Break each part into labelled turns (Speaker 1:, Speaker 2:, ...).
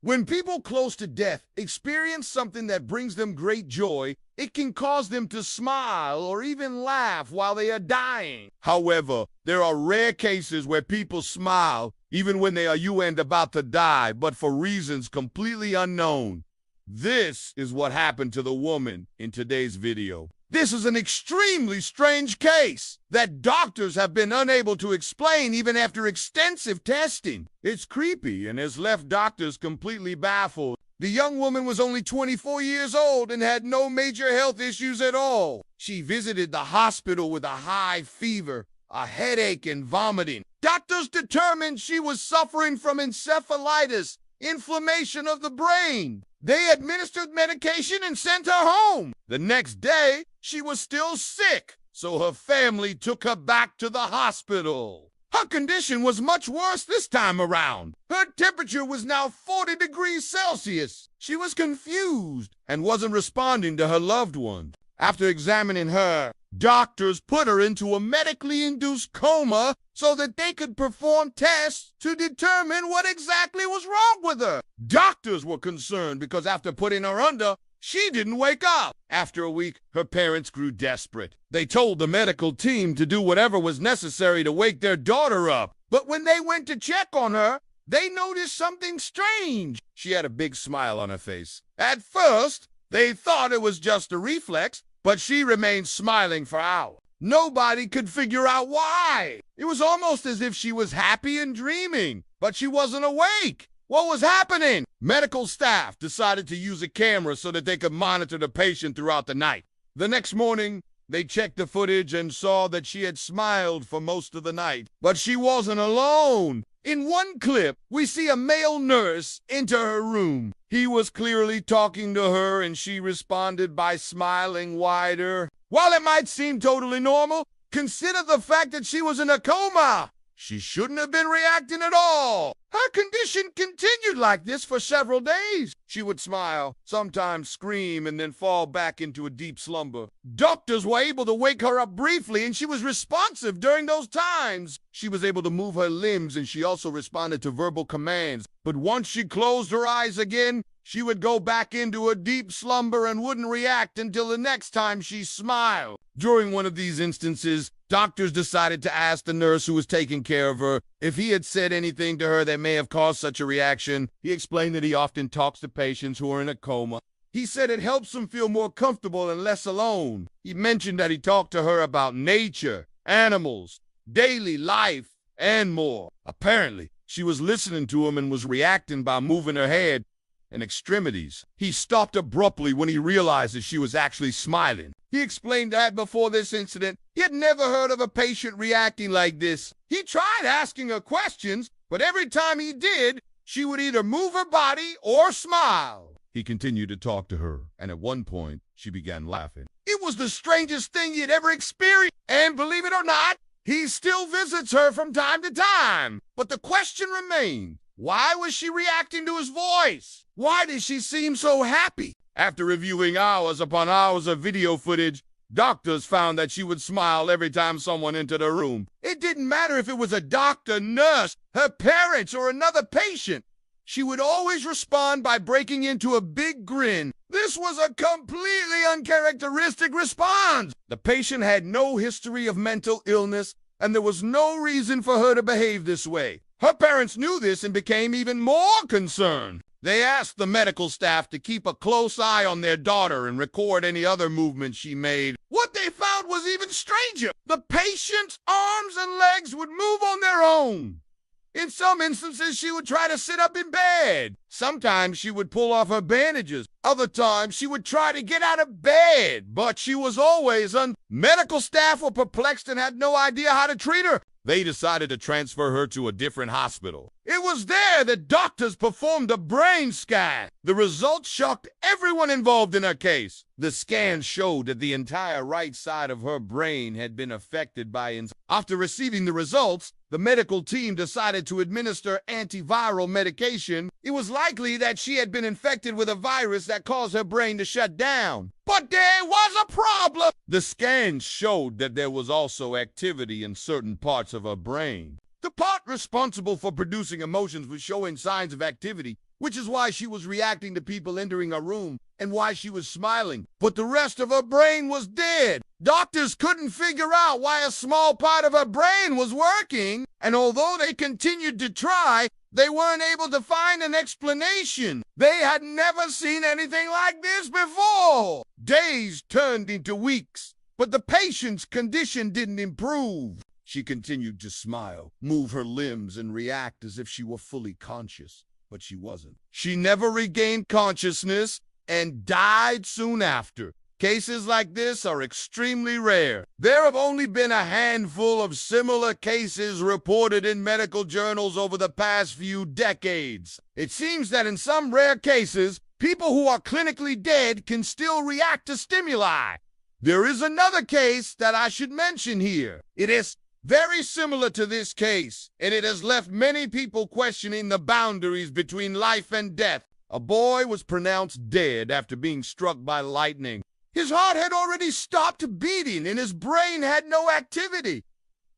Speaker 1: When people close to death experience something that brings them great joy, it can cause them to smile or even laugh while they are dying. However, there are rare cases where people smile even when they are about to die, but for reasons completely unknown. This is what happened to the woman in today's video. This is an extremely strange case that doctors have been unable to explain even after extensive testing. It's creepy and has left doctors completely baffled. The young woman was only 24 years old and had no major health issues at all. She visited the hospital with a high fever, a headache, and vomiting. Doctors determined she was suffering from encephalitis, inflammation of the brain. They administered medication and sent her home. The next day, she was still sick, so her family took her back to the hospital. Her condition was much worse this time around. Her temperature was now 40 degrees Celsius. She was confused and wasn't responding to her loved ones. After examining her, doctors put her into a medically induced coma so that they could perform tests to determine what exactly was wrong with her. Doctors were concerned because after putting her under, she didn't wake up. After a week, her parents grew desperate. They told the medical team to do whatever was necessary to wake their daughter up. But when they went to check on her, they noticed something strange. She had a big smile on her face. At first, they thought it was just a reflex, but she remained smiling for hours. Nobody could figure out why. It was almost as if she was happy and dreaming, but she wasn't awake. What was happening? Medical staff decided to use a camera so that they could monitor the patient throughout the night. The next morning, they checked the footage and saw that she had smiled for most of the night. But she wasn't alone. In one clip, we see a male nurse enter her room. He was clearly talking to her, and she responded by smiling wider. While it might seem totally normal, consider the fact that she was in a coma. She shouldn't have been reacting at all. Her condition continued like this for several days. She would smile, sometimes scream, and then fall back into a deep slumber. Doctors were able to wake her up briefly, and she was responsive during those times. She was able to move her limbs, and she also responded to verbal commands. But once she closed her eyes again, she would go back into a deep slumber and wouldn't react until the next time she smiled. During one of these instances, doctors decided to ask the nurse who was taking care of her if he had said anything to her that may have caused such a reaction. He explained that he often talks to patients who are in a coma. He said it helps them feel more comfortable and less alone. He mentioned that he talked to her about nature, animals, daily life, and more. Apparently, she was listening to him and was reacting by moving her head and extremities. He stopped abruptly when he realized that she was actually smiling. He explained that before this incident, he had never heard of a patient reacting like this. He tried asking her questions, but every time he did, she would either move her body or smile. He continued to talk to her, and at one point, she began laughing. It was the strangest thing he had ever experienced, and believe it or not, he still visits her from time to time. But the question remained, why was she reacting to his voice? Why did she seem so happy? After reviewing hours upon hours of video footage, doctors found that she would smile every time someone entered her room. It didn't matter if it was a doctor, nurse, her parents, or another patient. She would always respond by breaking into a big grin. This was a completely uncharacteristic response. The patient had no history of mental illness, and there was no reason for her to behave this way. Her parents knew this and became even more concerned. They asked the medical staff to keep a close eye on their daughter and record any other movements she made. What they found was even stranger. The patient's arms and legs would move on their own. In some instances, she would try to sit up in bed. Sometimes she would pull off her bandages. Other times, she would try to get out of bed, but she was always Medical staff were perplexed and had no idea how to treat her. They decided to transfer her to a different hospital. It was there that doctors performed a brain scan. The results shocked everyone involved in her case. The scan showed that the entire right side of her brain had been affected by After receiving the results, the medical team decided to administer antiviral medication. It was likely that she had been infected with a virus that caused her brain to shut down. But there was a problem. The scans showed that there was also activity in certain parts of her brain. The part responsible for producing emotions was showing signs of activity, which is why she was reacting to people entering her room and why she was smiling. But the rest of her brain was dead. Doctors couldn't figure out why a small part of her brain was working, and although they continued to try, they weren't able to find an explanation. They had never seen anything like this before. Days turned into weeks, but the patient's condition didn't improve. She continued to smile, move her limbs, and react as if she were fully conscious, but she wasn't. She never regained consciousness and died soon after. Cases like this are extremely rare. There have only been a handful of similar cases reported in medical journals over the past few decades. It seems that in some rare cases, people who are clinically dead can still react to stimuli. There is another case that I should mention here. It is very similar to this case, and it has left many people questioning the boundaries between life and death. A boy was pronounced dead after being struck by lightning. His heart had already stopped beating, and his brain had no activity.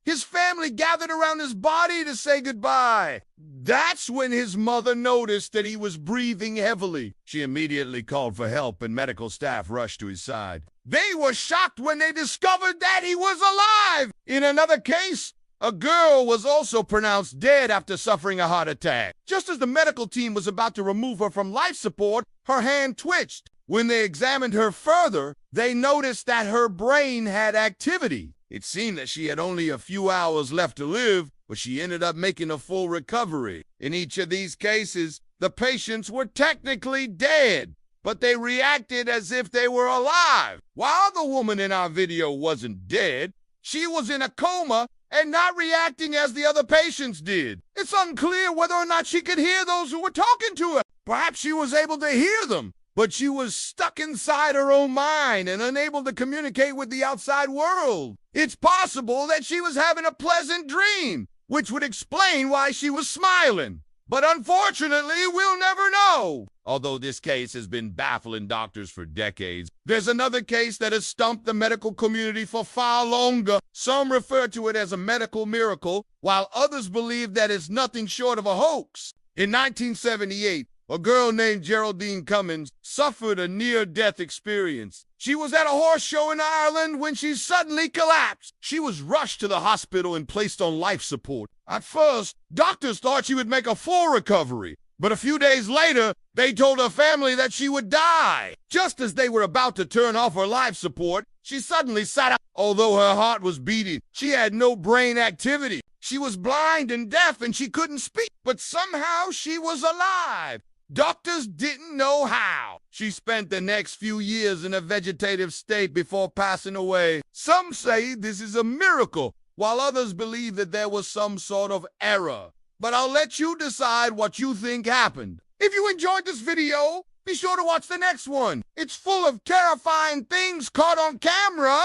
Speaker 1: His family gathered around his body to say goodbye. That's when his mother noticed that he was breathing heavily. She immediately called for help, and medical staff rushed to his side. They were shocked when they discovered that he was alive. In another case, a girl was also pronounced dead after suffering a heart attack. Just as the medical team was about to remove her from life support, her hand twitched. When they examined her further, they noticed that her brain had activity. It seemed that she had only a few hours left to live, but she ended up making a full recovery. In each of these cases, the patients were technically dead, but they reacted as if they were alive. While the woman in our video wasn't dead, she was in a coma and not reacting as the other patients did. It's unclear whether or not she could hear those who were talking to her. Perhaps she was able to hear them, but she was stuck inside her own mind and unable to communicate with the outside world. It's possible that she was having a pleasant dream, which would explain why she was smiling. But unfortunately, we'll never know. Although this case has been baffling doctors for decades, there's another case that has stumped the medical community for far longer. Some refer to it as a medical miracle, while others believe that it's nothing short of a hoax. In 1978, a girl named Geraldine Cummins suffered a near-death experience. She was at a horse show in Ireland when she suddenly collapsed. She was rushed to the hospital and placed on life support. At first, doctors thought she would make a full recovery, but a few days later, they told her family that she would die. Just as they were about to turn off her life support, she suddenly sat up. Although her heart was beating, she had no brain activity. She was blind and deaf and she couldn't speak, but somehow she was alive. Doctors didn't know how. She spent the next few years in a vegetative state before passing away. Some say this is a miracle, while others believe that there was some sort of error. But I'll let you decide what you think happened. If you enjoyed this video, be sure to watch the next one. It's full of terrifying things caught on camera.